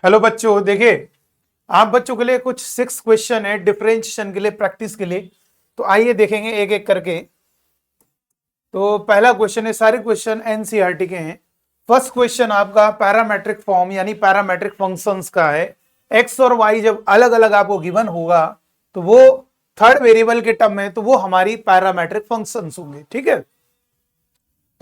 Hello बच्चों, देखिए आप बच्चों के लिए कुछ 6 क्वेश्चन है डिफरेंशिएशन के लिए, प्रैक्टिस के लिए। तो आइए देखेंगे एक एक करके। तो पहला क्वेश्चन है, सारे क्वेश्चन एनसीईआरटी के हैं। फर्स्ट क्वेश्चन आपका पैरामेट्रिक फॉर्म यानी पैरामेट्रिक फंक्शंस का है। एक्स और वाई जब अलग अलग आपको गिवन होगा तो वो थर्ड वेरिएबल के टर्म में, तो वो हमारी पैरामेट्रिक फंक्शंस होंगे। ठीक है,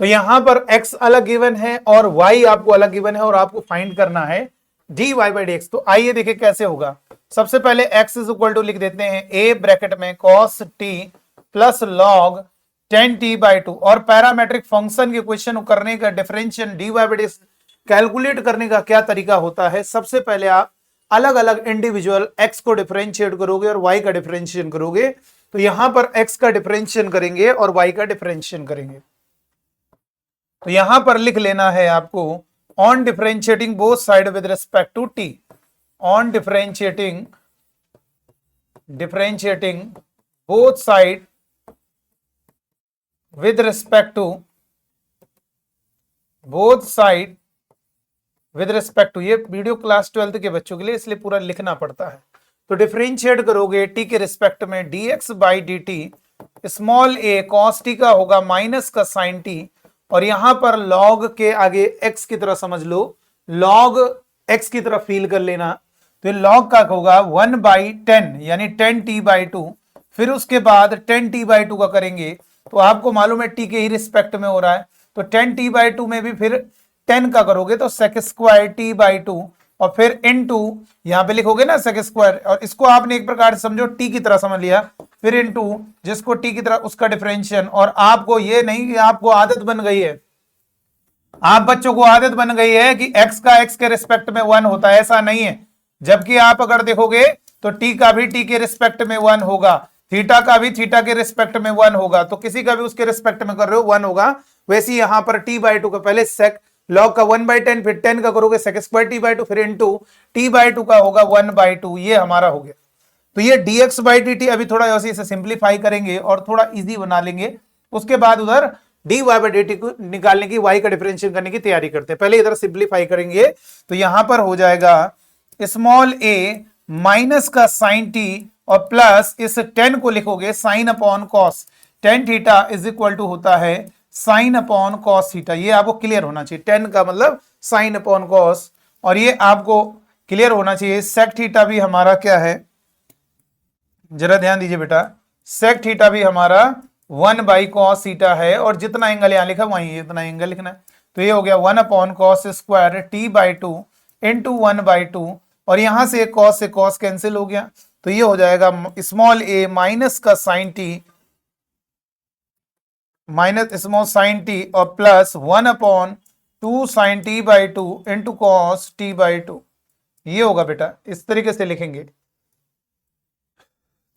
तो यहां पर x अलग गिवन है और y आपको अलग गिवन है और आपको फाइंड करना है dy बाई डी एक्स। तो आइए देखिए कैसे होगा। सबसे पहले x इज इक्वल टू लिख देते हैं a ब्रैकेट में cos t plus log 10t by 2। और पैरामेट्रिक फंक्शन के क्वेश्चन करने का, differential dy by D x calculate करने का क्या तरीका होता है। सबसे पहले आप अलग अलग इंडिविजुअल x को डिफरेंशिएट करोगे और y का डिफरेंशिएशन करोगे। तो यहां पर x का डिफरेंशिएशन करेंगे और y का डिफरेंशिएशन करेंगे। तो यहां पर लिख लेना है आपको on differentiating both side with respect to T. On differentiating both side with respect to ये वीडियो क्लास 12th के बच्चों के लिए, इसलिए पूरा लिखना पड़ता है। तो डिफरेंशिएट करोगे टी के रिस्पेक्ट में dx by D T, small a cos T का होगा माइनस का साइन टी, और यहां पर log के आगे x की तरह समझ लो, log x की तरह फील कर लेना। तो log का होगा 1 बाई 10 यानी 10t बाई 2। फिर उसके बाद 10t बाई 2 का करेंगे तो आपको मालूम है t के ही रिस्पेक्ट में हो रहा है, तो 10t बाई 2 में भी फिर 10 का करोगे तो सेक स्क्वायर t बाई 2, और फिर इनटू यहां पे लिखोगे ना सेक स्क्वायर, और इसको आपने एक प्रकार से समझो t की तरह समझ लिया, फिर इनटू जिसको t की तरह उसका डिफरेंशिएशन। और आपको ये नहीं, आपको आदत बन गई है, आप बच्चों को आदत बन गई है कि x का x के रिस्पेक्ट में 1 होता है, ऐसा नहीं है। जबकि आप अगर देखोगे तो t का भी t के रिस्पेक्ट में 1 होगा, थीटा का भी थीटा के रिस्पेक्ट में 1 होगा, तो किसी का भी उसके रिस्पेक्ट में कर रहे हो 1 होगा। वैसे ही यहां पर t बाई 2 का पहले सेक लॉग का 1 बाई 10, फिर 10 का करोगे सेक स्क्वायर t बाई 2, फिर इनटू t बाई 2 का होगा 1 बाई 2। ये हमारा हो गया। तो ये dx बाई डी टी अभी थोड़ा इसे सिंप्लीफाई करेंगे और थोड़ा इजी बना लेंगे। उसके बाद उधर dy बाई डी टी को निकालने की, y का डिफरेंशिएशन करने की तैयारी करते हैं। पहले इधर सिंप्लीफाई करेंगे तो यहां पर हो जाएगा स्मॉल a माइनस का साइन t और प्लस इस 10 को लिखोगे sine upon cos 10 theta is equal to होता है साइन अपॉन कॉस थीटा। ये आपको क्लियर होना चाहिए, 10 का मतलब साइन अपॉन कॉस, और ये आपको क्लियर होना चाहिए। सेक थीटा भी हमारा क्या है, जरा ध्यान दीजिए बेटा, सेक थीटा भी हमारा 1 बाई कॉस थीटा है, और जितना एंगल यहां लिखा वहीं इतना एंगल लिखना है। तो ये हो गया 1 upon cos square T by 2 into 1 by 2, और यहां से कॉस कैंसिल हो गया, तो ये हो जाएगा स्मॉल ए माइनस का sine t, minus small sine t और plus 1 upon 2 sine T by 2 into cos T by 2। ये होगा बेटा, इस तरीके से लिखेंगे।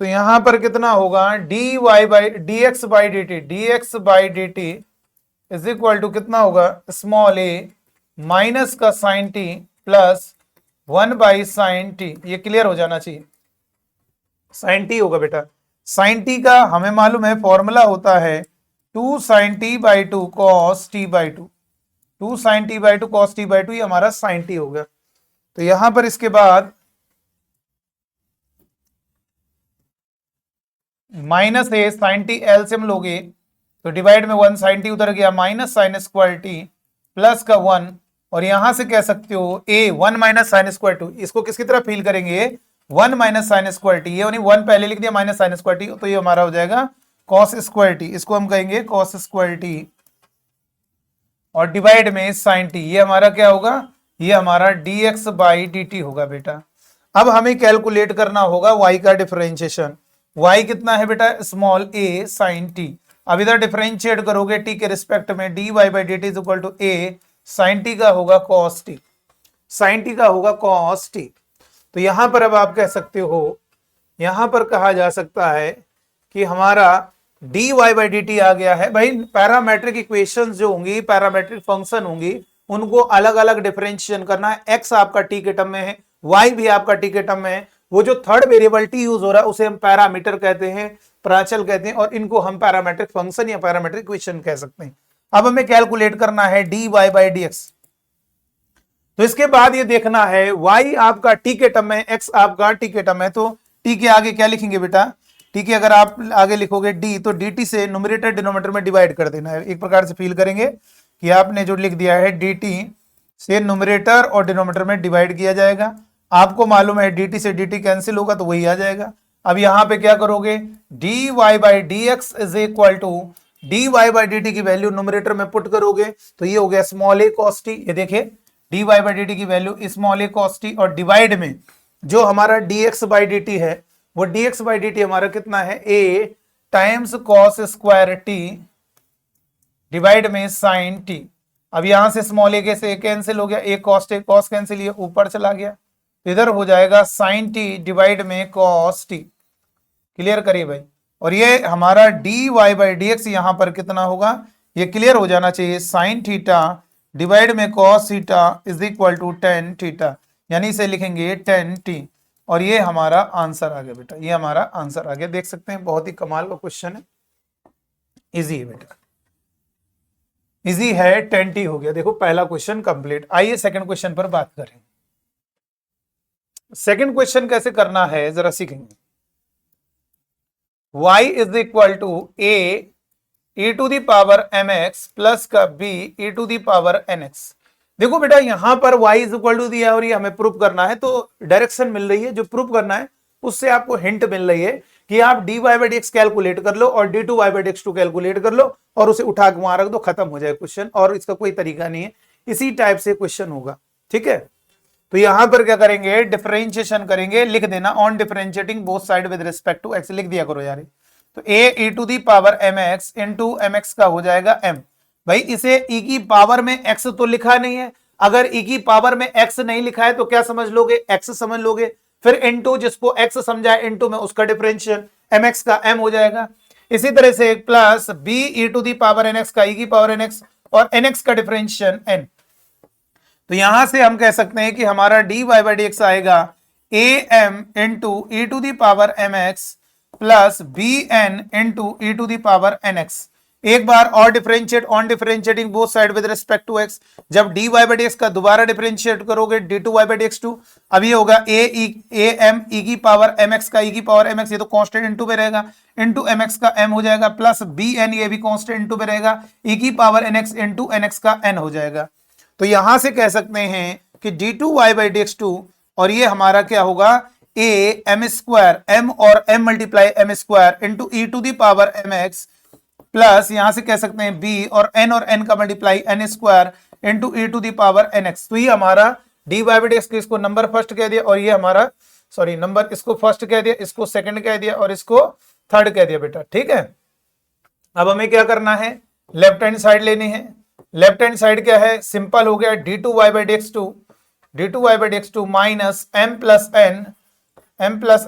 तो यहां पर कितना होगा D Y by D X by D T is equal to कितना होगा स्मॉल ए माइनस का sine T plus 1 by sine T. ये क्लियर हो जाना चाहिए, साइन टी होगा बेटा। साइन टी का हमें मालूम है फॉर्मूला होता है 2 sine T by 2 cos T by 2, 2 sine T by 2 cos T by 2, ये हमारा साइन टी होगा। तो यहां पर इसके बाद माइनस ए साइन टी एलसीएम लोगे तो डिवाइड में 1 साइन टी उधर गया, minus sine square T plus का 1, और यहां से कह सकते हो ए 1 माइनस साइन स्क्वायर 2, इसको किसकी तरह फील करेंगे 1 माइनस साइन स्क्वायर टी, ये 1 पहले लिख दिया माइनस साइन स्क्वायर टी, तो ये हमारा हो जाएगा कॉस स्क्वायर टी, इसको हम कहेंगे कॉस स्क्वायर टी, और डिवाइड में साइन टी, ये हमारा क्या होगा, ये हमारा dx बाई डी टी होगा बेटा। अब हमें कैलकुलेट करना होगा y का डिफरेंशिएशन। y कितना है बेटा स्मॉल a साइन टी। अब इधर डिफरेंशिएट करोगे t के रिस्पेक्ट में dy by D T is equal to a sine T का होगा cos t, साइन टी का होगा cos t। तो यहां पर अब आप कह सकते हो, यहां पर कहा जा सकता है कि हमारा dy बाई डी टी आ गया है। भाई पैरामेट्रिक इक्वेशंस जो होंगी, पैरामेट्रिक फंक्शन होंगी, उनको अलग अलग डिफरेंशिएशन करना है। x आपका t के टर्म में है, y भी आपका t के टर्म में है। वो जो थर्ड वेरिएबल t यूज हो रहा है उसे हम पैरामीटर कहते हैं, प्राचल कहते हैं, और इनको हम पैरामेट्रिक फंक्शन या पैरामेट्रिक इक्वेशन कह सकते हैं। अब हमें कैलकुलेट करना है dy बाई डी एक्स। तो इसके बाद ये देखना है y आपका t के टर्म में, x आपका t के टर्म में, तो t के आगे क्या लिखेंगे बेटा, t के अगर आप आगे लिखोगे d, तो dt से न्यूमरेटर डिनोमिनेटर में डिवाइड कर देना है। एक प्रकार से फील करेंगे कि आपने जो लिख दिया है dt से न्यूमरेटर और डिनोमिनेटर में डिवाइड किया जाएगा। आपको मालूम है dt से dt कैंसिल होगा तो वही आ जाएगा। अब यहां पे क्या करोगे, dy by dx is equal to dy by dt की वैल्यू न्यूमरेटर में पुट करोगे तो ये हो गया स्मॉल a cos t। ये देखिए dy बाई dt की value small a cos t, और डिवाइड में जो हमारा dx बाई dt है वो dx बाई dt हमारा कितना है, a times cos square t divide में साइन t। अब यहां से स्मॉल a के से कैंसिल हो गया, a cos कैंसिल, ये ऊपर चला गया, इधर हो जाएगा साइन t डिवाइड में cos t। क्लियर करिए भाई। और ये हमारा dy बाई dx यहां पर कितना होगा, ये क्लियर हो जाना चाहिए, साइन थीटा डिवाइड में cos theta is equal to tan theta, यानी इसे लिखेंगे tan t। और ये हमारा आंसर आ गया बेटा, ये हमारा आंसर आ गया। देख सकते हैं बहुत ही कमाल का क्वेश्चन है, इजी है बेटा, इजी है, tan t हो गया। देखो पहला क्वेश्चन कंप्लीट। आइए सेकंड क्वेश्चन पर बात करें। सेकंड क्वेश्चन कैसे करना है जरा सीखेंगे। y is equal to a e to the power mx plus का b e to the power nx। देखो बेटा यहां पर y इज इक्वल टू दिया है और ये हमें प्रूफ करना है, तो डायरेक्शन मिल रही है, जो प्रूफ करना है उससे आपको हिंट मिल रही है कि आप dy बाई dx कैलकुलेट कर लो और d2 y by dx2 calculate कर लो और उसे उठा के वहां रख दो, खत्म हो जाए क्वेश्चन। और इसका कोई तरीका नहीं है, इसी टाइप से क्वेश्चन होगा, ठीक है। तो यहां पर क्या करेंगे, डिफरेंशिएशन करेंगे, लिख देना on differentiating both side with respect to x, लिख दिया करो यार। तो a e to the power mx into mx का हो जाएगा m। भाई इसे e की पावर में x तो लिखा नहीं है, अगर e की पावर में x नहीं लिखा है तो क्या समझ लोगे, x समझ लोगे, फिर इंटू जिसको x समझा है इंटू में उसका डिफरेंशियल mx का m हो जाएगा। इसी तरह से plus b e to the power nx का e की पावर nx और nx का डिफरेंशियल n। तो यहां से हम कह सकते हैं कि हमारा dy बाई dx आएगा am into e to the power mx plus bn into e to the power nx। एक बार और differentiate on differentiating both side with respect to x, जब dy बाई dx का दोबारा डिफरेंशिएट करोगे d2 y by dx2, अब ये होगा am e की पावर mx का e की पावर mx, ये तो कांस्टेंट इंटू में रहेगा, इंटू mx का m हो जाएगा, प्लस bn ये भी कांस्टेंट इंटू में रहेगा, e की पावर nx इंटू nx का n हो जाएगा। तो यहां से कह सकते हैं कि d2 y बाई dx2 और ये हमारा क्या होगा, a m स्क्वायर, m और m multiply m square into e to the power mx plus यहां से कह सकते हैं b और n का multiply n square into e to the power nx। तो ये हमारा dy बाई dx के इसको नंबर फर्स्ट कह दिया और ये हमारा सॉरी नंबर इसको फर्स्ट कह दिया, इसको सेकंड कह दिया और इसको थर्ड कह दिया बेटा, ठीक है। अब हमें क्या करना है, लेफ्ट हैंड साइड लेनी है। लेफ्ट हैंड साइड क्या है, सिंपल हो गया, d2 y by dx2 minus m plus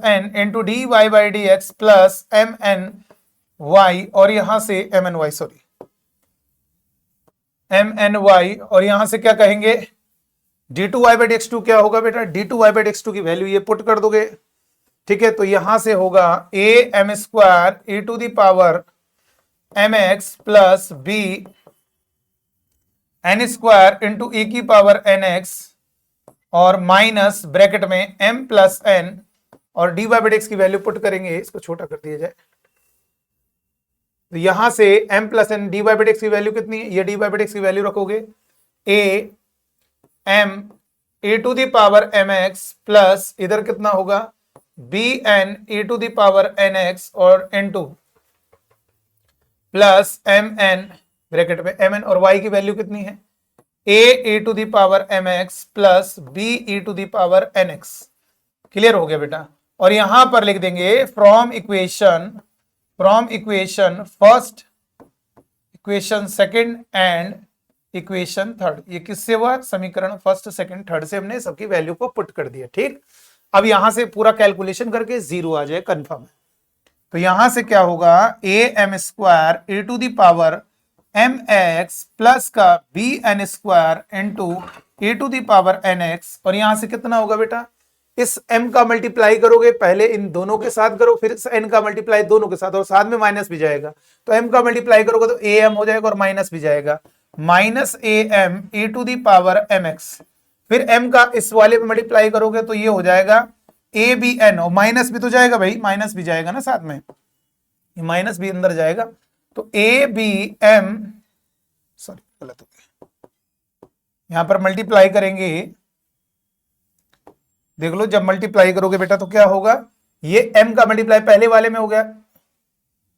n into dy by dx plus mn y और यहां से mny सॉरी mny और यहां से क्या कहेंगे, d2 y बाई dx2 क्या होगा बेटा, d2 y बाई dx2 की वैल्यू ये पुट कर दोगे, ठीक है। तो यहां से होगा a m square e to the power mx plus b n square into e की पावर nx और माइनस ब्रैकेट में m प्लस n और dy बाई dx की वैल्यू पुट करेंगे, इसको छोटा कर दिया जाए। तो यहां से m plus n dy by dx की वैल्यू कितनी है, ये dy बाई dx की वैल्यू रखोगे a m e to the power mx plus इधर कितना होगा bn e to the power nx और n2 प्लस mn ब्रैकेट में mn और y की वैल्यू कितनी है a e to the power mx plus b e to the power nx। Clear हो गया बेटा। और यहां पर लिख देंगे from equation first, equation second and equation third. ये किससे हुआ, समीकरण फर्स्ट सेकंड थर्ड से हमने सबकी वैल्यू को पुट कर दिया, ठीक। अब यहां से पूरा कैलकुलेशन करके जीरो आ जाए कंफर्म है। तो यहां से क्या होगा, a m square a to the power m x plus का b n square into a to the power n x और यहां से कितना होगा बेटा, इस m का मल्टीप्लाई करोगे, पहले इन दोनों के साथ करो, फिर इस n का मल्टीप्लाई दोनों के साथ और साथ में माइनस भी जाएगा। तो m का मल्टीप्लाई करोगे तो am हो जाएगा और माइनस भी जाएगा, minus am e to the power mx फिर m का इस वाले पे मल्टीप्लाई करोगे तो ये हो जाएगा ए बी एन, और माइनस भी तो जाएगा भाई, माइनस भी जाएगा ना साथ में, ये माइनस भी अंदर जाएगा, तो ए बी एम, सॉरी गलत हो गया, यहां पर मल्टीप्लाई करेंगे, देख लो जब मल्टीप्लाई करोगे बेटा तो क्या होगा, ये m का मल्टीप्लाई पहले वाले में हो गया,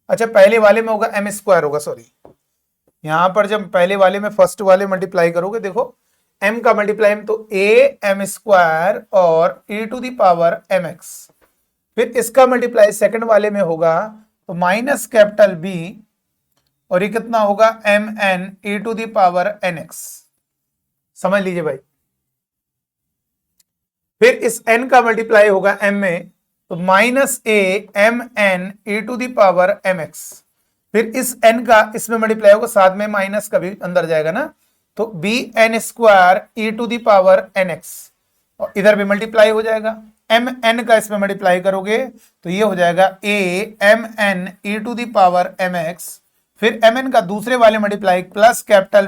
अच्छा पहले वाले में होगा m स्क्वायर होगा, सॉरी यहां पर जब पहले वाले में फर्स्ट वाले मल्टीप्लाई करोगे, देखो m का मल्टीप्लाई तो a m स्क्वायर और e to the power mx, फिर इसका मल्टीप्लाई सेकंड वाले में होगा तो माइनस कैपिटल B, और ये कितना होगा mn e to the power nx, समझ लीजिए भाई। फिर इस n का मल्टीप्लाई होगा m में तो minus a mn e to the power mx, फिर इस n का इसमें मल्टीप्लाई होगा, साथ में माइनस का भी अंदर जाएगा ना, तो b n square e to the power n x, और इधर भी मल्टीप्लाई हो जाएगा, एम एन का इसमें मल्टीप्लाई करोगे तो ये हो जाएगा a m n e to the power m x, फिर एम एन का दूसरे वाले मल्टीप्लाई प्लस कैपिटल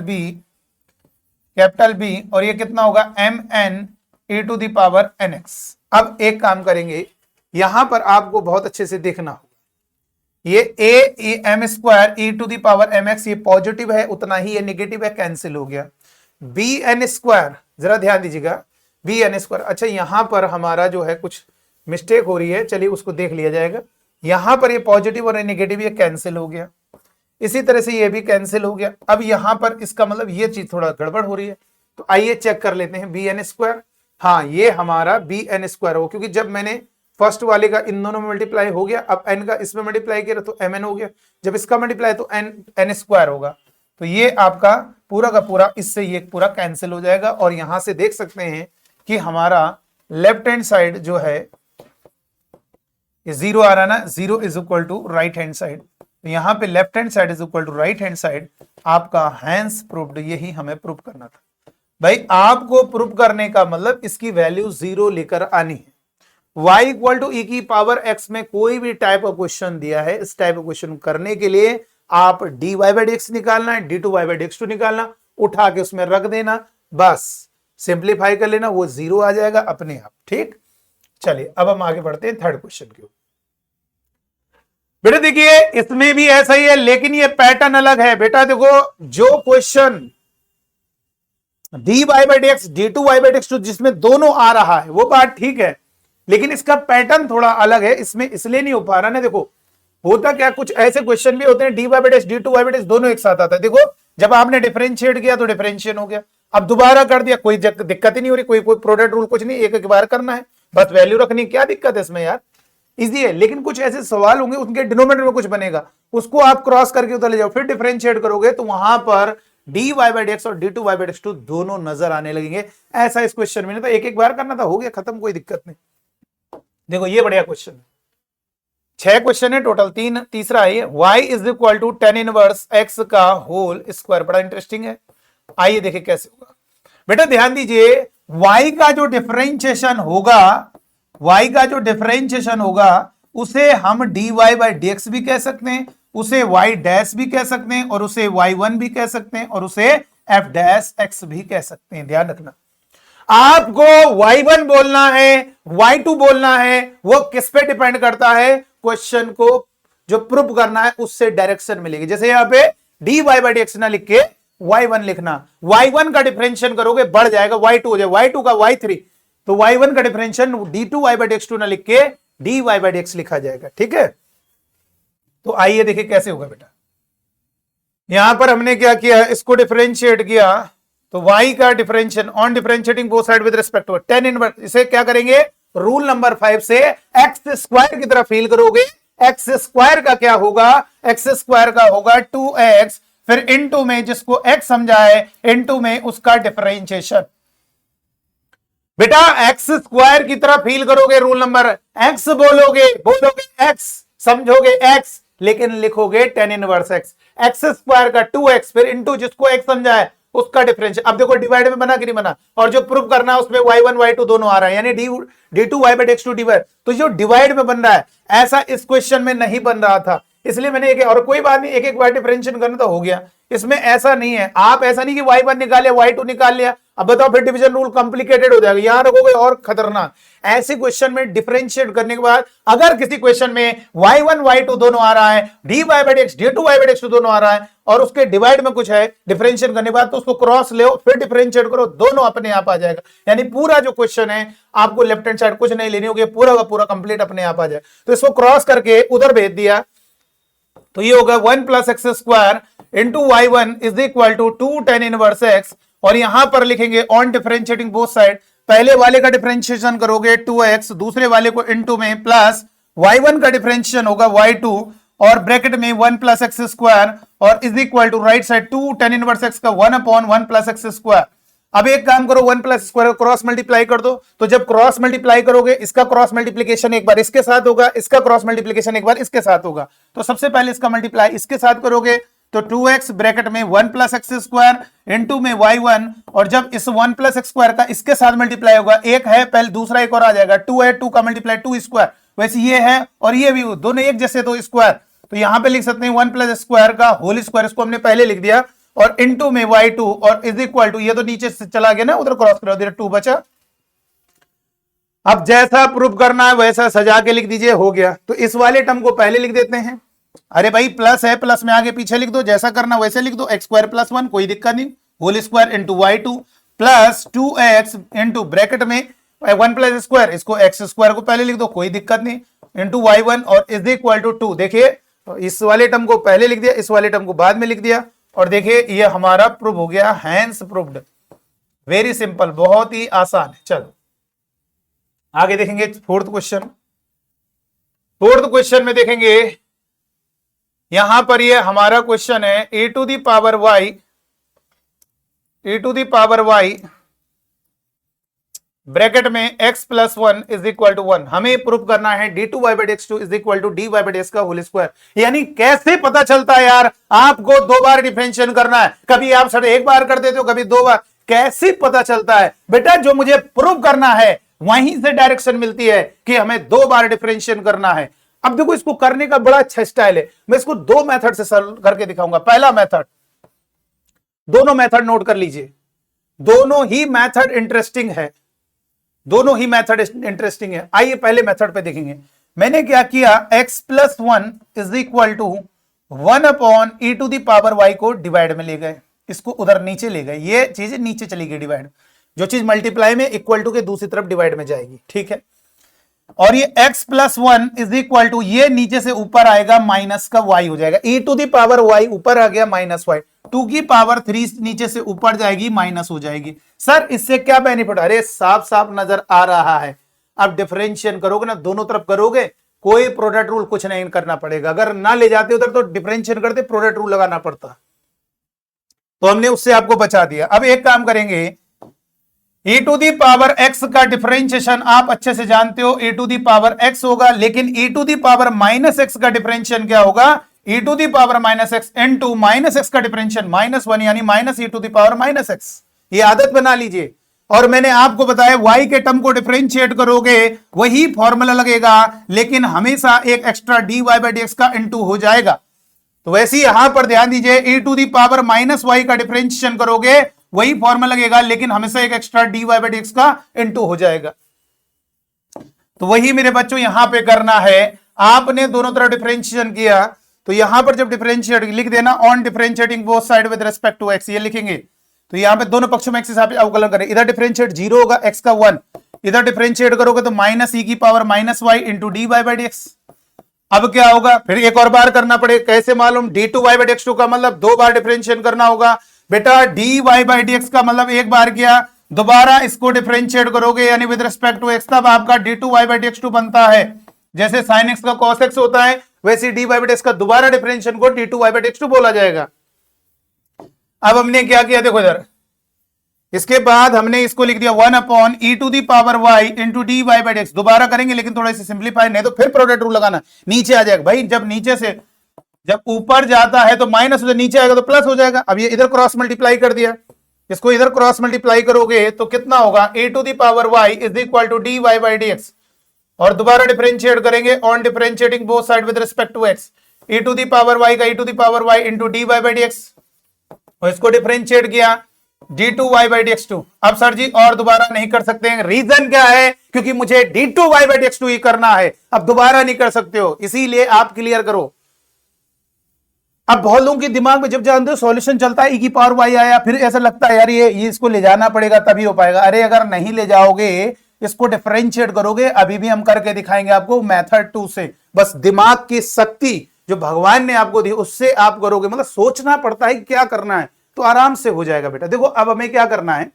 बी, और ये कितना होगा m n e to the power n x. अब एक काम करेंगे, यहां पर आपको बहुत अच्छे से देखना होगा, ये a m square e to the power m x ये पॉजिटिव है, उतना ही ये नेगेटिव है, कैंसिल हो गया। बी एन स्क्वायर, जरा ध्यान दीजिएगा, बी एन स्क्वायर, अच्छा यहां पर हमारा जो है कुछ मिस्टेक हो रही है, चलिए उसको देख लिया जाएगा। यहां पर ये पॉजिटिव और नेगेटिव ये कैंसिल हो गया, इसी तरह से ये भी कैंसिल हो गया। अब यहां पर इसका मतलब ये चीज थोड़ा गड़बड़ हो रही है, तो आइए चेक कर लेते हैं। बी एन स्क्वायर, हाँ ये हमारा बी एन स्क्वायर हो, क्योंकि जब मैंने फर्स्ट वाले का इन दोनों में मल्टीप्लाई हो गया, अब n का इसमें मल्टीप्लाई किया तो mn हो गया, जब इसका मल्टीप्लाई तो n स्क्वायर होगा, तो ये आपका पूरा का पूरा इससे ये पूरा कैंसिल हो जाएगा। और यहां से देख सकते हैं कि हमारा लेफ्ट हैंड साइड जो है ये जीरो आ रहा है ना, zero is equal to right hand side, तो यहां पे left hand side is equal to right hand side, आपका हैंस प्रूव्ड, यही हमें प्रूव करना था भाई। आपको प्रूव करने का मतलब इसकी वैल्यू जीरो लेकर आनी है। y इक्वल टू ई की पावर x में कोई भी टाइप ऑफ क्वेश्चन दिया है, इस टाइप ऑफ क्वेश्चन करने के लिए आप dy बाई dx निकालना है, d2 y बाई dx2 निकालना, उठा के उसमें रख देना, बस सिंप्लीफाई कर लेना, वो जीरो आ जाएगा अपने आप। ठीक, चलिए अब हम आगे बढ़ते हैं थर्ड क्वेश्चन के ऊपर। बेटा देखिए इसमें भी ऐसा ही है, लेकिन ये पैटर्न अलग है। बेटा देखो जो question dy by dx d2 y by dx2 जिसमें दोनों आ रहा है वो बात ठीक है, लेकिन इसका पैटर्न थोड़ा अलग है, इसमें इसलिए नहीं हो पा रहा ना। देखो होता क्या, कुछ ऐसे क्वेश्चन भी होते हैं d Y by d two y by दोनों एक साथ आता है। देखो जब आपने डिफरेंशिएट किया तो डिफरेंशिएशन हो गया, अब दोबारा कर दिया, कोई दिक्कत ही नहीं हो रही, कोई प्रोडक्ट रूल कुछ नहीं, एक एक बार करना है, बस वैल्यू रखनी, क्या दिक्कत है इसमें यार, इजी है। लेकिन कुछ ऐसे सवाल होंगे उनके डिनोमिनेटर में कुछ बनेगा, उसको आप क्रॉस करके उधर ले जाओ, फिर डिफरेंशिएट करोगे तो वहां पर डी वाई बाई डेक्स और d two y by dx two दोनों नजर आने लगेंगे। ऐसा इस क्वेश्चन में नहीं था, एक एक बार करना था, हो गया खत्म, कोई दिक्कत नहीं। देखो ये बढ़िया क्वेश्चन है, 6 क्वेश्चन है टोटल, तीसरा है y is equal to tan inverse x का होल स्क्वायर, बड़ा इंटरेस्टिंग है। आइए देखें कैसे होगा। बेटा ध्यान दीजिए, y का जो डिफरेंशिएशन होगा, y का जो डिफरेंशिएशन होगा उसे हम dy बाई dx भी कह सकते हैं, उसे y डैश भी कह सकते हैं, और उसे y1 भी कह सकते हैं, और उसे f डैश x भी कह सकते हैं। ध्यान रखना, आपको y1 बोलना है, y2 बोलना है, वो किस पे डिपेंड करता है, क्वेश्चन को जो प्रूफ करना है उससे डायरेक्शन मिलेगी। जैसे यहां पे dy बाई dx ना लिख के y1 लिखना, y1 का डिफरेंशिएशन करोगे बढ़ जाएगा, y2 हो जाए, y2 का y3, तो y1 का differentiation d2 y by dx2 ना लिख के dy बाई dx लिखा जाएगा। ठीक है, तो आइए देखिए कैसे होगा। बेटा यहां पर हमने क्या किया, इसको डिफरेंशिएट किया, तो y का differentiation on differentiating both side with respect to tan inverse, इसे क्या करेंगे, रूल नंबर 5 से x स्क्वायर की तरह फील करोगे। x स्क्वायर का क्या होगा, x स्क्वायर का होगा 2x, फिर इनटू में जिसको x समझा है इनटू में उसका डिफरेंशिएशन। बेटा x स्क्वायर की तरह फील करोगे, रूल नंबर x बोलोगे x, समझोगे x, लेकिन लिखोगे tan इनवर्स x स्क्वायर का 2x, फिर इनटू जिसको x समझा है उसका डिफरेंशियल। अब देखो डिवाइड में बना कि नहीं बना, और जो प्रूफ करना है उसमें y1 y2 दोनों आ रहा है, यानी d2 y by dx2 divide, तो जो डिवाइड में बन रहा है ऐसा इस क्वेश्चन में नहीं बन रहा था, इसलिए मैंने एक, और कोई बात नहीं, एक एक बार डिफरेंशिएशन करना तो हो गया। इसमें ऐसा नहीं है, आप ऐसा नहीं कि y1 निकाल लिया y2 निकाल लिया अब बताओ फिर डिवीजन रूल कॉम्प्लिकेटेड हो जाएगा, यहां रखोगे और खतरनाक। ऐसे क्वेश्चन में डिफरेंशिएट करने के बाद अगर किसी क्वेश्चन में y1 y2 दोनों आ रहा है, dy by dx d2 y by dx दोनों आ रहा है, और उसके डिवाइड में कुछ है डिफरेंशिएट करने के बाद, तो उसको क्रॉस ले फिर डिफरेंशिएट करो, दोनों अपने आप आ जाएगा। यानी पूरा जो क्वेश्चन है आपको लेफ्ट हैंड साइड कुछ नहीं लेनी होगी, पूरा का पूरा कंप्लीट अपने आप आ जाए। तो इसको क्रॉस करके उधर भेज दिया, तो ये होगा 1 plus x square into y one is equal to 2 tan inverse x. और यहां पर लिखेंगे ऑन डिफरेंशिएटिंग बोथ साइड, पहले वाले का डिफरेंशिएशन करोगे 2x, दूसरे वाले को इनटू में प्लस y1 का डिफरेंशिएशन होगा y2 और ब्रैकेट में 1 प्लस एक्स स्क्वायर और is equal to right side 2 tan inverse x का 1 अपॉन 1 प्लस एक्स स्क्वायर। अब एक काम करो, 1 प्लस स्क्वायर क्रॉस मल्टीप्लाई कर दो, तो जब क्रॉस मल्टीप्लाई करोगे इसका क्रॉस मल्टीप्लीकेशन एक बार इसके साथ होगा, इसका क्रॉस मल्टीप्लीकेशन एक बार इसके साथ होगा। तो सबसे पहले इसका मल्टीप्लाई इसके साथ करोगे तो 2x ब्रैकेट में 1 प्लस एक्स स्क्वायर इनटू में y1, और जब इस 1 प्लस एक्स स्क्वायर का इसके साथ मल्टीप्लाई होगा, एक है पहले दूसरा एक और आ जाएगा, 2 है 2 का मल्टीप्लाई 2 स्क्वायर, वैसे ये है और ये भी दोनों एक जैसे तो स्क्वायर, तो यहां पे लिख सकते हैं 1 प्लस स्क्वायर का होल स्क्वायर, इसको हमने पहले लिख दिया, और इनटू में y2 और इज इक्वल टू, ये तो नीचे से चला गया ना, उधर क्रॉस करो दे 2 बचा। अब जैसा प्रूफ करना है वैसा सजा के लिख दीजिए, हो गया। तो इस वाले टर्म को पहले लिख देते हैं, अरे भाई प्लस है, प्लस में आगे पीछे लिख दो, जैसा करना वैसे लिख दो, एक्स स्क्वायर प्लस 1 कोई दिक्कत नहीं, whole square into y2 plus 2x into bracket में 1 प्लस स्क्वायर, इसको एक्स स्क्वायर को पहले लिख दो कोई दिक्कत नहीं, इंटू y1 और इज इक्वल टू 2। देखिए इस वाले टर्म को पहले लिख दिया, इस वाले टर्म को बाद में लिख दिया, और देखिए ये हमारा प्रूफ हो गया, हैंस प्रूफ्ड। वेरी सिंपल, बहुत ही आसान है। चलो आगे देखेंगे फोर्थ क्वेश्चन। फोर्थ क्वेश्चन में देखेंगे, यहां पर ये हमारा क्वेश्चन है e to the power y bracket में x plus 1 is equal to 1। हमें प्रूफ करना है d2 y by dx2 is equal to dy by dx का होल स्क्वायर। यानी कैसे पता चलता है यार, आपको 2 बार डिफरेंशिएट करना है, कभी आप सर 1 बार कर देते हो, कभी 2 बार, कैसे पता चलता है बेटा? जो मुझे प्रूफ करना है वहीं से डायरेक्शन मिलती है कि हमें 2 बार डिफरेंशिएट करना है। अब देखो इसको करने का बड़ा अच्छा स्टाइल है, मैं इसको 2 मेथड से सॉल्व करके दिखाऊंगा। पहला मेथड, दोनों मेथड नोट कर लीजिए, दोनों ही मेथड इंटरेस्टिंग है, दोनों ही मेथड इंटरेस्टिंग है। आइए पहले मेथड पे देखेंगे। मैंने क्या किया, x plus 1 is equal to 1 upon e to the power y को डिवाइड में ले गए, इसको उधर नीचे ले गए, ये चीज नीचे चली गई डिवाइड, जो चीज मल्टीप्लाई में इक्वल टू के दूसरी तरफ डिवाइड में जाएगी, ठीक है। और ये x plus 1 is equal to, ये नीचे से ऊपर आएगा माइनस का y हो जाएगा, e to the power y ऊपर आ गया माइनस y, 2 की पावर 3 नीचे से ऊपर जाएगी माइनस हो जाएगी। सर इससे क्या बेनिफिट? अरे साफ साफ नजर आ रहा है। अब डिफरेंशिएट करोगे ना, दोनों तरफ करोगे, कोई प्रोडक्ट रूल कुछ नहीं करना पड़ेगा। अगर ना ले जाते उधर तो डिफरेंशिएट करते प्रोडक्ट रूल लगाना पड़ता, तो हमने उससे आपको बचा दिया। अब एक काम करेंगे, e to the power x का डिफरेंशिएशन आप अच्छे से जानते हो, e to the power x होगा, लेकिन e to the power minus x का डिफरेंशिएशन क्या होगा? e to the power minus x into minus x का डिफरेंशिएशन -1 यानी minus e to the power minus x। ये आदत बना लीजिए। और मैंने आपको बताया y के टर्म को डिफरेंशिएट करोगे वही फॉर्मूला लगेगा, लेकिन हमेशा एक एक्स्ट्रा dy बाई dx का इनटू हो जाएगा। तो वैसे ही यहां पर ध्यान दीजिए, e to the power minus y का डिफरेंशिएशन करोगे वही फॉर्मूला लगेगा, लेकिन हमेशा एक एक्स्ट्रा dy बाई dx का इनटू हो जाएगा। तो वही मेरे बच्चों यहां पे करना है। आपने दोनों तरफ डिफरेंशिएशन किया, तो यहां पर जब डिफरेंशिएट लिख देना, on differentiating both side with respect to x, ये लिखेंगे। तो यहां पे दोनों पक्षों में x हिसाब से अवकलन करें, इधर डिफरेंशिएट 0 होगा, x का 1, इधर डिफरेंशिएट करोगे तो माइनस e की power minus y into dy by dx। अब क्या होगा, फिर एक और बार करना पड़ेगा, कैसे मालूम? d2 y बाई dx2 का मतलब 2 बार डिफरेंशिएट करना होगा बेटा, dy बाई dx का मतलब एक बार किया, दोबारा इसको डिफरेंशिएट करोगे यानी विद रिस्पेक्ट टू x, तब आपका d2 y बाई dx2 बनता है। जैसे sin x का cos x होता है, वैसे dy बाई dx का दोबारा डिफरेंशिएशन को d2 y बाई dx2 बोला जाएगा। अब हमने क्या किया, देखो इधर, इसके बाद हमने इसको लिख दिया 1 upon e to the power y into dy by dx। दोबारा करेंगे लेकिन थोड़ा सा सिंप्लीफाई, नहीं तो फिर प्रोडक्ट रूल लगाना, नीचे आ जाएगा भाई। जब नीचे से जब ऊपर जाता है तो माइनस हो जाए, नीचे आएगा तो प्लस हो जाएगा। अब ये इधर क्रॉस मल्टीप्लाई कर दिया, इसको इधर क्रॉस मल्टीप्लाई करोगे तो कितना होगा, a to the power y is equal to dy by dx। और दोबारा डिफरेंशिएट करेंगे, on differentiating both side with respect to x, e to the power y का e to the power y into dy by dx। और इसको differentiate किया d2y/dx2। अब sir जी और दोबारा नहीं कर सकते हैं, रीजन क्या है? क्योंकि मुझे d2y/dx2 ही करना है, अब दोबारा नहीं कर सकते हो, इसीलिए आप क्लियर करो। अब बहुत लोगों के दिमाग में जब जानते हो सॉल्यूशन चलता है, e की पावर y आया, फिर ऐसा लगता है यार ये इसको ले जाना पड़ेगा तभी हो पाएगा। अरे अगर नहीं ले जाओगे, इसको डिफरेंशिएट करोगे, अभी भी हम करके दिखाएंगे आपको मेथड 2 से। बस दिमाग की शक्ति जो भगवान ने आपको दी उससे आप करोगे, मतलब सोचना पड़ता है कि क्या करना है, तो आराम से हो जाएगा बेटा। देखो अब हमें क्या करना है,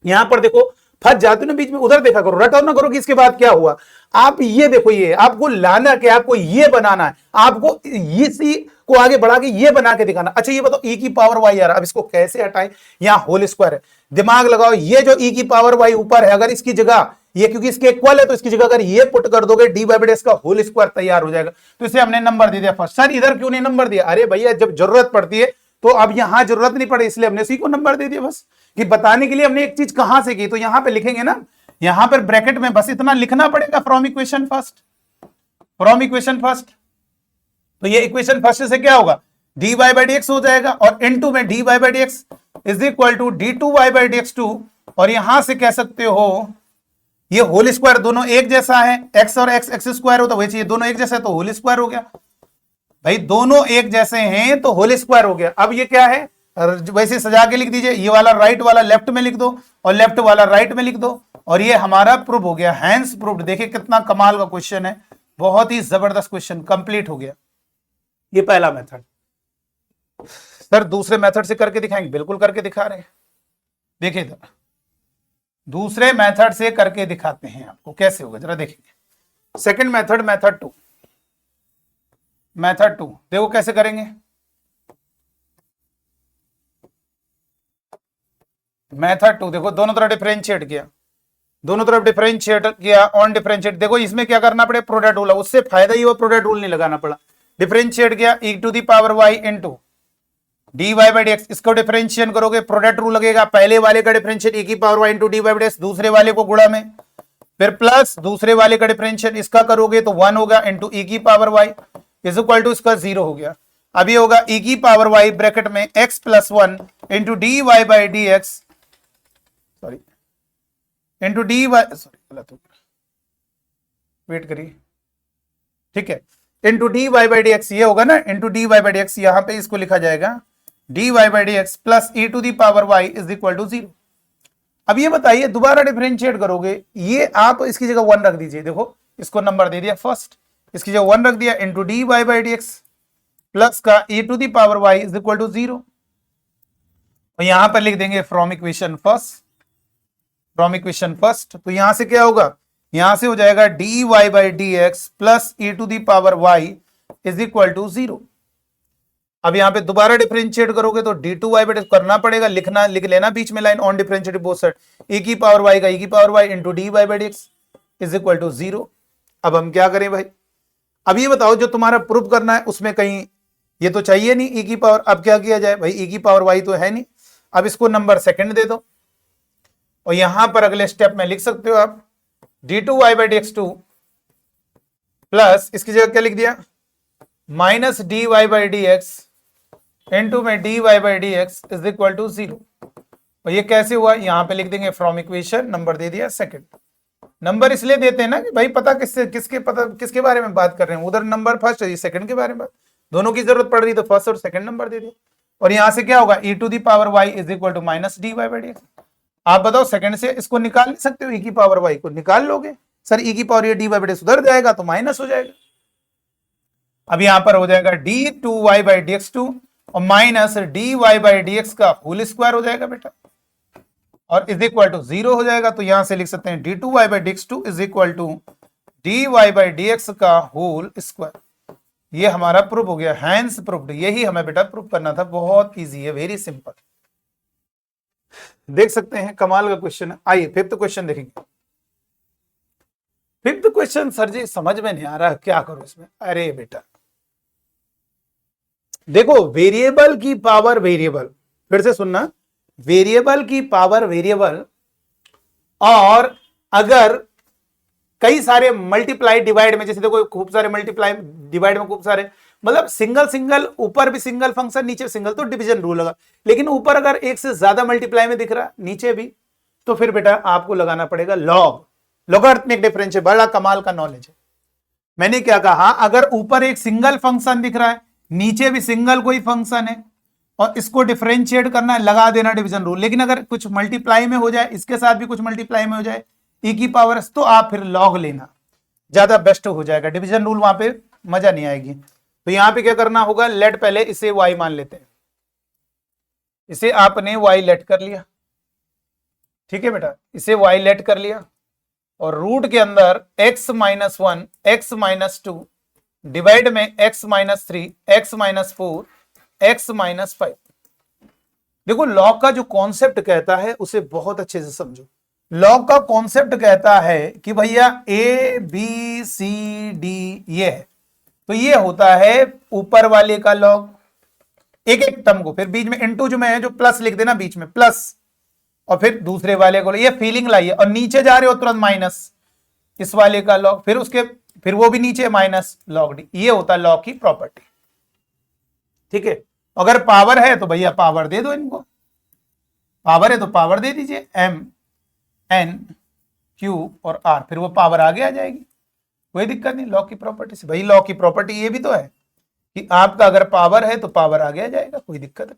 यहां पर देखो फंस जाते हो ना बीच में, उधर देखा करो, रटो ना करो कि इसके बाद क्या हुआ। आप ये देखो, ये आपको लाना क्या, आपको ये बनाना है, आपको इसी को आगे बढ़ा के ये बना के दिखाना। अच्छा ये बताओ e की पावर y यार, अब इसको कैसे हटाएं? यहां होल स्क्वायर है, दिमाग लगाओ, ये जो e की पावर y ऊपर है, अगर इसकी जगह ये, क्योंकि इसके इक्वल है, तो इसकी जगह अगर ये पुट कर दोगे d/s का होल स्क्वायर तैयार हो जाएगा। तो इसे हमने नंबर दे दिया फर्स्ट। सर इधर क्यों नहीं नंबर दिया? अरे भैया जब जरूरत पड़ती है तो अब यहां जरूरत नहीं पड़ी, इसलिए हमने सी को नंबर दे दिया, बस कि बताने के लिए हमने एक चीज कहां से की। तो यहां पे लिखेंगे ना, यहां पर ब्रैकेट में बस इतना लिखना पड़ेगा, from equation first, from equation first. तो ये इक्वेशन फर्स्ट से क्या होगा, dy/dx हो जाएगा, और इनटू में dy/dx is equal to d2y/dx2, और यहां से कह सकते हो ये होल स्क्वायर, दोनों एक जैसा है, x और x स्क्वायर होता वही चाहिए, दोनों एक जैसा है तो होल स्क्वायर हो गया। भाई दोनों एक जैसे हैं तो होल स्क्वायर हो गया। अब ये क्या है, वैसे सजा के लिख दीजिए, ये वाला राइट वाला लेफ्ट में लिख दो और लेफ्ट वाला राइट में लिख दो, और ये हमारा प्रूफ हो गया, हैंस प्रूफ्ड। देखिए कितना कमाल का क्वेश्चन है, बहुत ही जबरदस्त क्वेश्चन, कंप्लीट हो गया। ये पहला मेथड। सर दूसरे मेथड से करके दिखाएंगे, बिल्कुल करके दिखा रहे हैं। देखिए इधर दूसरे मेथड से करके दिखाते हैं आपको कैसे होगा, जरा देखेंगे। सेकंड मेथड, मेथड 2, मेथड 2 देखो कैसे करेंगे। मेथड 2 देखो, दोनों तरफ डिफरेंशिएट किया, दोनों तरफ डिफरेंशिएट किया, ऑन डिफरेंशिएट। देखो इसमें क्या करना पड़े, प्रोडक्ट रूल, उससे फायदा ही हुआ, प्रोडक्ट रूल नहीं लगाना पड़ा। डिफरेंशिएट किया e to the power y into dy/dx, इसको डिफरेंशिएट करोगे, प्रोडक्ट रूल लगेगा, पहले वाले का डिफरेंशिएट e की पावर y इंटू dy/dx, दूसरे वाले को गुणा में, फिर प्लस दूसरे वाले का डिफरेंशिएट इसका करोगे तो 1 होगा, इंटू e की power y is equal to इसका 0 हो गया। अब ये होगा e की पावर y ब्रैकेट में x plus 1 into dy/dx, sorry into dy, sorry गलत हो गया, वेट करिए, ठीक है, इंटू dy/dx ये होगा ना, इंटू dy/dx, यहां पे इसको लिखा जाएगा dy/dx plus e to the power y is equal to 0। अब ये बताइए दोबारा डिफरेंशिएट करोगे, ये आप इसकी जगह 1 रख दीजिए, देखो इसको नंबर दे दिया फर्स्ट, इसकी जगह 1 रख दिया, इंटू dy/dx प्लस का e to the power y is equal to 0, और यहां पर लिख देंगे from equation first, from equation first. तो यहां से क्या होगा, यहां से हो जाएगा dy/dx plus e to the power y is equal to 0। अब यहां पे दोबारा डिफरेंशिएट करोगे तो d2y/dx करना पड़ेगा, लिखना, लिख लेना बीच में line, on differentiate both side, e की पावर y का e की power y into dy/dx is equal to 0। अब हम क्या करें भाई, अब ये बताओ जो तुम्हारा प्रूफ करना है उसमें कहीं ये तो चाहिए नहीं e की पावर, अब क्या किया जाए भाई, e की पावर y तो है नहीं, अब इसको नंबर सेकंड दे दो, और यहां पर अगले स्टेप में लिख सकते हो आप d2y/dx2 प्लस इसकी जगह क्या लिख दिया, माइनस dy/dx इंटू में dy/dx इज इक्वल टू 0। और ये कैसे हुआ, यहां पे लिख देंगे फ्रॉम इक्वेशन, नंबर दे दिया सेकंड। नंबर इसलिए देते हैं ना कि भाई पता किसके बारे में बात कर रहे हैं, उधर नंबर फर्स्ट है, सेकंड के बारे में, दोनों की जरूरत पड़ रही तो फर्स्ट और सेकंड नंबर दे दिया। और यहां से क्या होगा, e to the power y is equal to minus dy/dx। आप बताओ सेकंड से इसको निकाल नहीं सकते हो, e की पावर y को निकाल लोगे, सर e की पावर ये dy/dx उधर जाएगा तो माइनस हो जाएगा। अब यहां पर हो जाएगा d2y/dx2 और माइनस dy/dx का होल स्क्वायर हो जाएगा बेटा, और इज इक्वल टू 0 हो जाएगा। तो यहां से लिख सकते हैं d2y/dx2 is equal to dy/dx का होल स्क्वायर। ये हमारा प्रूफ हो गया, हैंस प्रूफ्ड। यही हमें बेटा प्रूफ करना था, बहुत इजी है, वेरी सिंपल। देख सकते हैं कमाल का क्वेश्चन है। आइए फिफ्थ क्वेश्चन देखेंगे। फिफ्थ क्वेश्चन सर जी समझ में नहीं आ रहा, क्या करूं इसमें। अरे बेटा देखो, वेरिएबल की पावर वेरिएबल, फिर से सुनना, वेरिएबल की पावर वेरिएबल, और अगर कई सारे मल्टीप्लाई डिवाइड में, जैसे देखो खूब सारे मल्टीप्लाई डिवाइड में खूब सारे मतलब सिंगल सिंगल, ऊपर भी सिंगल फंक्शन नीचे सिंगल, तो डिवीजन रूल लगा। लेकिन ऊपर अगर एक से ज्यादा मल्टीप्लाई में दिख रहा, नीचे भी, तो फिर बेटा आपको लगाना पड़ेगा लॉग, लॉगरिथमिक डिफरेंशियल। बड़ा कमाल का नॉलेज है। मैंने क्या कहा, अगर ऊपर एक सिंगल फंक्शन दिख रहा है, नीचे भी सिंगल कोई फंक्शन है, और इसको डिफरेंशिएट करना है, लगा देना डिवीजन रूल। लेकिन अगर कुछ मल्टीप्लाई में हो जाए, इसके साथ भी कुछ मल्टीप्लाई में हो जाए, e की पावर, तो आप फिर लॉग लेना, ज्यादा बेस्ट हो जाएगा। डिवीजन रूल वहां पे मजा नहीं आएगी। तो यहां पे क्या करना होगा, लेट पहले इसे y मान लेते हैं, इसे आपने y लेट कर लिया, ठीक है बेटा, इसे y लेट कर लिया, और रूट के अंदर x minus 1, x minus 2, divide में x minus 3, x minus 4, x minus 5। देखो लॉग का जो कॉन्सेप्ट कहता है उसे बहुत अच्छे से समझो। लॉग का कॉन्सेप्ट कहता है कि भैया a b c d ये है, तो ये होता है ऊपर वाले का लॉग, एक एक टर्म को, फिर बीच में इनटू जो में है, जो प्लस लिख देना बीच में प्लस, और फिर दूसरे वाले को, ये फीलिंग लाइए, और नीचे जा रहे हो तुरंत माइनस इस वाले का लॉग, फिर उसके फिर वो भी नीचे माइनस लॉग डी। ये होता है लॉग की प्रॉपर्टी, ठीक है। अगर पावर है तो भैया पावर दे दो इनको, पावर है तो पावर दे दीजिए, m n q और r, फिर वो पावर आगे आ जाएगी, कोई दिक्कत नहीं लॉग की प्रॉपर्टी से। भाई लॉग की प्रॉपर्टी ये भी तो है कि आपका अगर पावर है तो पावर आगे आ जाएगा, कोई दिक्कत नहीं,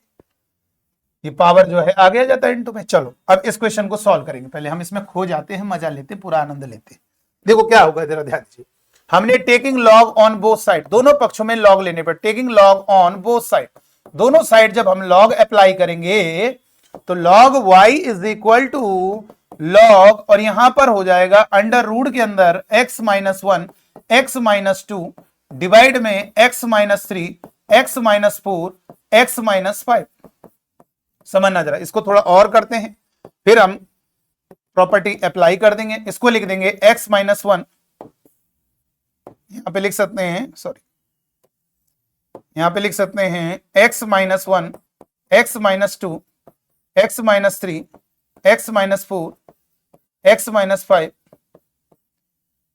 ये पावर जो है आगे आ जाता है इनटू में। चलो अब इस क्वेश्चन को सॉल्व करेंगे, पहले हम इसमें खो जाते हैं, मजा लेते हैं, पूरा आनंद लेते हैं। देखो क्या होगा, जरा ध्यान दीजिए। हमने taking log on both side, दोनों पक्षों में लॉग लेने पर, taking log on both side, दोनों साइड जब हम लॉग अप्लाई करेंगे तो log y is equal to log, और यहां पर हो जाएगा अंडर रूट के अंदर x minus 1, x minus 2, divide में x minus 3, x minus 4, x minus 5। समझना जरा, इसको थोड़ा और करते हैं, फिर हम प्रॉपर्टी अप्लाई कर देंगे। इसको लिख देंगे x माइनस 1, यहां पे लिख सकते हैं, सॉरी यहां पे लिख सकते हैं x minus 1, x minus 2, x minus 3, x minus 4, x minus 5,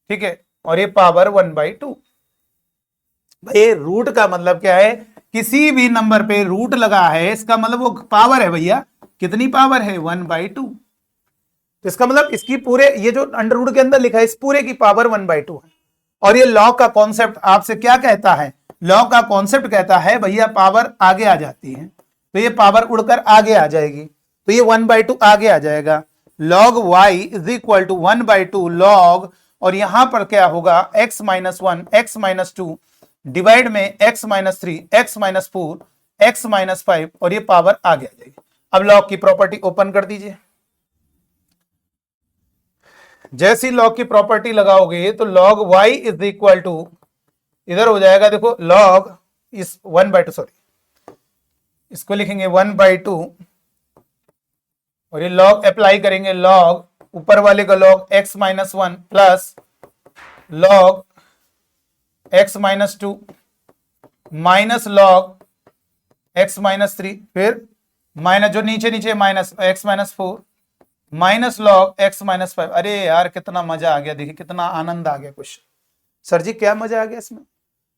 ठीक है, और ये पावर 1/2। भाई रूट का मतलब क्या है, किसी भी नंबर पे रूट लगा है, इसका मतलब वो पावर है भैया, कितनी पावर है, 1/2। तो इसका मतलब इसकी पूरे, ये जो अंडर रूट के अंदर लिखा है, इस पूरे की पावर 1/2 है। और ये लॉग का कॉन्सेप्ट आपसे क्या कहता है, लॉग का कॉन्सेप्ट कहता है भैया पावर आगे आ जाती है, तो ये पावर उड़कर आगे आ जाएगी, तो ये 1/2 आगे आ जाएगा। Log y is equal to 1/2 log, और यहां पर क्या होगा, x minus 1, x minus 2, divide में x minus 3, x minus 4, x minus 5, और ये पावर आगे आ जाएगी। अब लॉग की प्रॉपर्टी ओपन कर दीजिए। जैसी लॉग की प्रॉपर्टी लगाओगे तो log y is equal to, इधर हो जाएगा देखो, लॉग इस 1/2, सॉरी इसको लिखेंगे 1/2, और ये लॉग अप्लाई करेंगे, लॉग ऊपर वाले का log x minus 1 plus log x minus 2 minus log x minus 3, फिर माइनस जो नीचे नीचे minus x minus 4 minus log x minus 5। अरे यार कितना मजा आ गया, देखिए कितना आनंद आ गया क्वेश्चन। सर जी क्या मजा आ गया इसमें,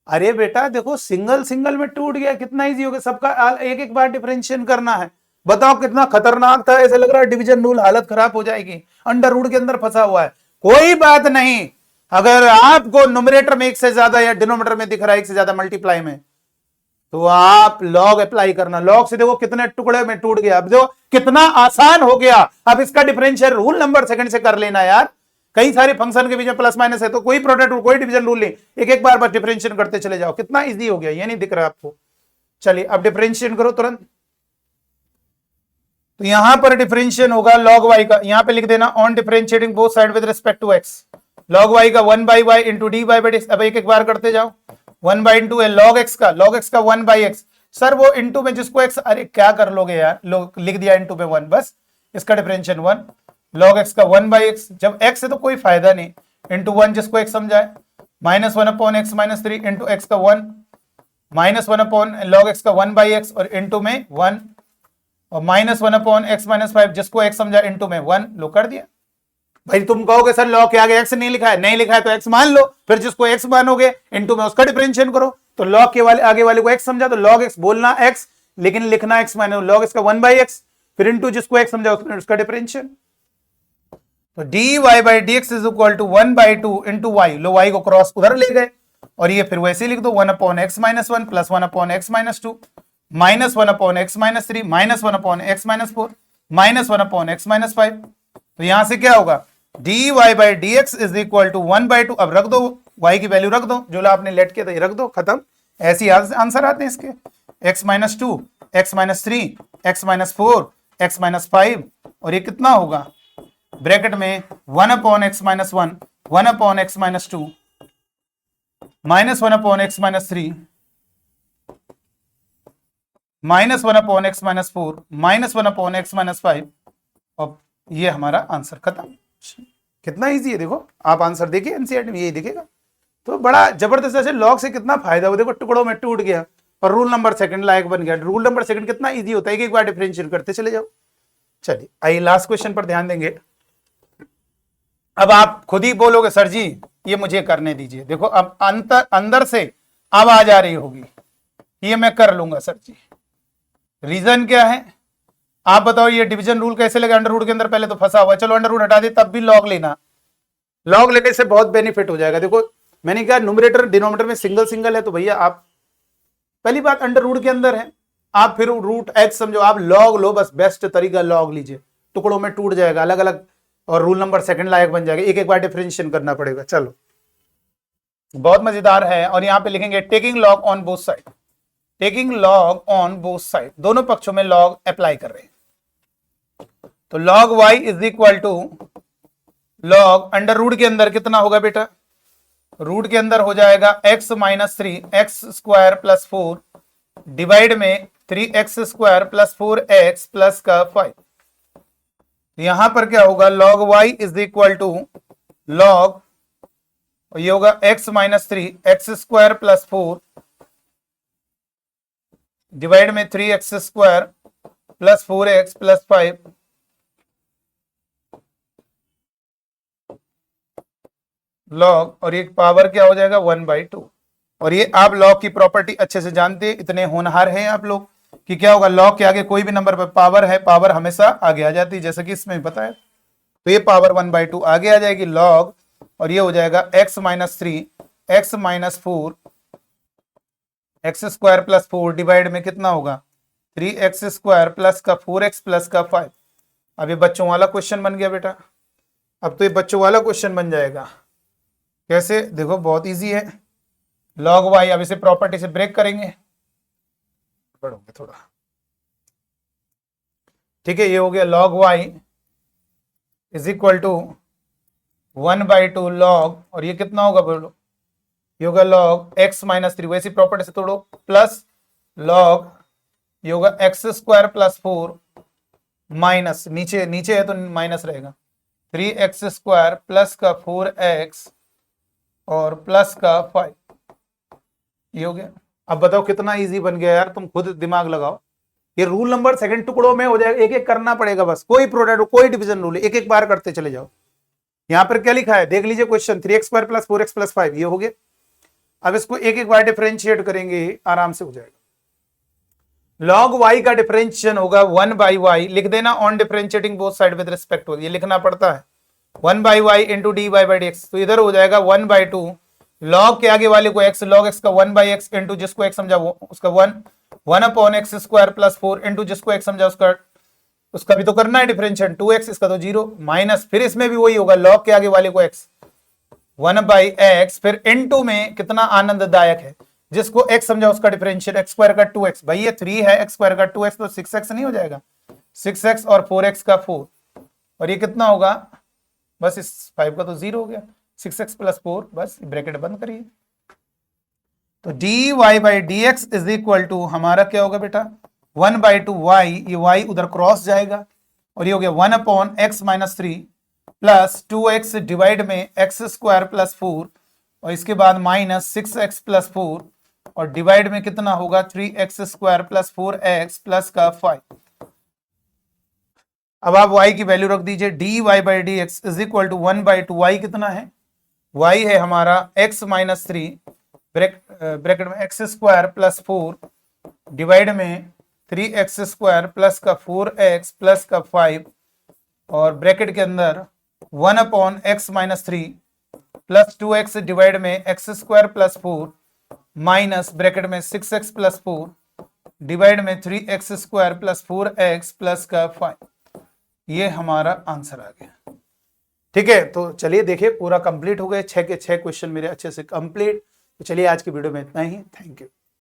अरे बेटा देखो सिंगल सिंगल में टूट गया, कितना इजी हो गया, सबका एक एक बार डिफरेंशिएट करना है। बताओ कितना खतरनाक था, ऐसे लग रहा है डिवीजन रूल हालत खराब हो जाएगी, अंडर रूट के अंदर फंसा हुआ है। कोई बात नहीं, अगर आपको न्यूमरेटर में एक से ज्यादा या डिनोमिनेटर में दिख रहा है एक से ज्यादा मल्टीप्लाई में, तो आप लॉग अप्लाई करना, लॉग से देखो कितने टुकड़े में टूट गया, अब देखो कितना आसान हो गया। अब इसका डिफरेंशियल रूल नंबर सेकंड से कर लेना यार, कई सारे फंक्शन के बीच में प्लस माइनस है तो कोई प्रोडक्ट रूल, कोई डिवीजन रूल नहीं, एक एक बार बस डिफरेंशिएट करते चले जाओ, कितना इजी हो गया, ये नहीं दिख रहा आपको। चलिए अब डिफरेंशिएट करो तुरंत, तो यहां पर डिफरेंशिएशन होगा लॉग y का, यहां पे लिख देना on differentiating both side with respect to x, log y का 1/y into D by x। अब एक एक बार करते जाओ, 1/2 है लॉग x का, लॉग x का 1/x। सर वो इंटू में जिसको x, अरे क्या कर लोगे यार, लिख दिया इंटू में 1, बस इसका डिफरेंशिएशन 1, लॉग x का 1/x, जब x है तो कोई फायदा नहीं, इंटू 1 जिसको x समझाए, minus 1/x minus 3 into x का 1, माइनस 1 लॉग x का 1/x और इंटू में 1, और माइनस 1/x माइनस 5 जिसको x समझा इंटू में 1, लो कर दिया। भाई तुम कहोगे सर लॉग के आगे x नहीं लिखा है, नहीं लिखा है तो x मान लो, फिर जिसको x मानोगे इंटू में उसका डिफरेंशिएट करो, तो log के वाले आगे वाले को x समझा तो log x बोलना x, लेकिन लिखना x माइनस log x का 1/x, फिर इंटू जिसको x समझा उसका डिफरेंशियल। तो dy by dx is equal to 1/2 into y, लो y को क्रॉस उधर ले गए और ये फिर वैसे लिख दो 1/x-1 plus 1/x-2 minus 1/x-3 minus 1/x-4 minus 1/x-5। तो यहां से क्या होगा dy by dx is equal to 1/2। अब रख दो y की वैल्यू रख दो, जो आपने लेट किया था ये रख दो, खत्म। ऐसे आंसर आते हैं इसके, x-2 x-3 x-4 x-5 और ये कितना होगा ब्रैकेट में 1/x-1 1/x-2 minus 1/x-3 minus 1/x-4 minus 1/x-5 और ये हमारा आंसर खत्म। कितना इजी है, देखो आप आंसर देखिए एनसीईआरटी में यही दिखेगा। तो बड़ा जबरदस्त है, लॉग से कितना फायदा हो, देखो टुकड़ों में टूट गया और रूल नंबर सेकंड लायक बन गया। रूल नंबर सेकंड कितना इजी होता है, एक बार डिफरेंशिएट करते चले जाओ। चलिए आइए लास्ट क्वेश्चन पर ध्यान देंगे। अब आप खुद ही बोलोगे सर जी ये मुझे करने दीजिए। देखो अब अंदर से आवाज आ रही होगी ये मैं कर लूंगा सर जी। रीजन क्या है आप बताओ, ये डिवीजन रूल कैसे लगा अंडर रूट के अंदर, पहले तो फंसा हुआ, चलो अंडर रूट हटा दे तब भी लॉग लेना, लॉग लेने से बहुत बेनिफिट हो जाएगा। देखो मैंने कहा न्यूमरेटर डिनोमिनेटर में सिंगल सिंगल है तो भैया आप पहली बात अंडर रूट के अंदर है, आप फिर रूट एक्स समझो, आप लॉग लो, बस बेस्ट तरीका लॉग लीजिए, टुकड़ों में टूट जाएगा अलग अलग और रूल नंबर सेकंड लायक बन जाएगा, एक एक बार डिफरेंशिएशन करना पड़ेगा। चलो बहुत मजेदार है। और यहां पे लिखेंगे taking log on both side, taking log on both side, दोनों पक्षों में लॉग अप्लाई कर रहे हैं। तो log y is equal to log under root के अंदर कितना होगा बेटा, रूट के अंदर हो जाएगा x-3 x² प्लस 4 डिवाइड में 3x² प्लस 4x प्लस का 5। यहां पर क्या होगा log y is equal to log, ये होगा x-3 x² प्लस 4 डिवाइड में 3x² plus 4x plus 5 log, और ये पावर क्या हो जाएगा 1/2। और ये आप लॉग की प्रॉपर्टी अच्छे से जानते हैं, इतने होनहार हैं आप लोग कि क्या होगा लॉग के आगे कोई भी नंबर पर पावर है, पावर हमेशा आगे आ जाती है, जैसे कि इसमें पता है। तो ये पावर 1/2 आगे आ जाएगी लॉग, और ये हो जाएगा x-3 x-4 x² plus 4 divide में कितना होगा 3x² प्लस का 4x प्लस का 5। अब ये बच्चों वाला क्वेश्चन बन गया बेटा, अब तो ये बच्चों वाला क्वेश्चन बन जाएगा। कैसे, देखो बहुत इजी है, log y, अब इसे प्रॉपर्टी से ब्रेक करेंगे, पढ़ोगे थोड़ा, ठीक है। ये हो गया log y is equal to 1/2 log, और ये कितना होगा बोलो, ये होगा log x-3, वैसी प्रॉपर्टी से तोड़ो, प्लस log, ये होगा x² प्लस 4 माइनस, नीचे नीचे है तो माइनस रहेगा, 3x² प्लस का 4x और प्लस का 5, ये हो गया। अब बताओ कितना इजी बन गया यार, तुम खुद दिमाग लगाओ। ये रूल नंबर सेकंड टुकड़ों में हो जाएगा, एक एक करना पड़ेगा, बस कोई प्रोडक्ट कोई डिवीजन रूल एक एक बार करते चले जाओ। यहां पर क्या लिखा है देख लीजिए question, 3x² plus 4x plus 5, ये हो गया। अब इसको एक एक बार डिफरेंशिएट करेंगे, आराम से हो जाएगा। log y का डिफरेंशिएशन होगा 1/y, लिख देना on differentiating both side with respect to, ये लिखना पड़ता है 1/y into dy by dx, तो इधर हो जाएगा 1/2 log के आगे वाले को x, log x का 1/x इंटू जिसको x समझा वो उसका 1/x² प्लस 4 इंटू जिसको x समझा उसका भी तो करना है डिफरेंशिएट, 2x, इसका तो 0 माइनस, फिर इसमें भी वही होगा log के आगे वाले को x 1/x, फिर इंटू में कितना आनंददायक है जिसको x समझा उसका डिफरेंशिएट x² का 2x, भाई ये 3 है x² का 2x तो 6x नहीं हो जाएगा, 6x और 4x का 4, और ये कितना होगा, बस इस 5 का तो 0 हो गया, 6x प्लस 4, बस ब्रैकेट बंद करिए। तो dy by dx is equal to हमारा क्या होगा बेटा 1/2 y, ये y उधर क्रॉस जाएगा, और ये हो गया 1/x-3 प्लस 2x डिवाइड में x² प्लस 4, और इसके बाद माइनस 6x प्लस 4, और डिवाइड में कितना होगा 3x² प्लस 4x प्लस का 5। अब आप y की वैल्यू रख दीजिए, dy by dx is equal to 1/2, y कितना है, y है हमारा x-3 ब्रैकेट में एक्स स्क्वायर प्लस 4 डिवाइड में 3x स्क्वायर प्लस का 4x प्लस का 5 और ब्रैकेट के अंदर 1 upon x minus 3 plus 2x divide में x square plus 4 minus bracket में 6x प्लस 4 डिवाइड में 3x square plus 4x plus का 5। ये हमारा आंसर आ गया। ठीक है, तो चलिए देखिए पूरा कंप्लीट हो गए, 6 के 6 क्वेश्चन मेरे अच्छे से कंप्लीट। तो चलिए आज की वीडियो में इतना ही। Thank you.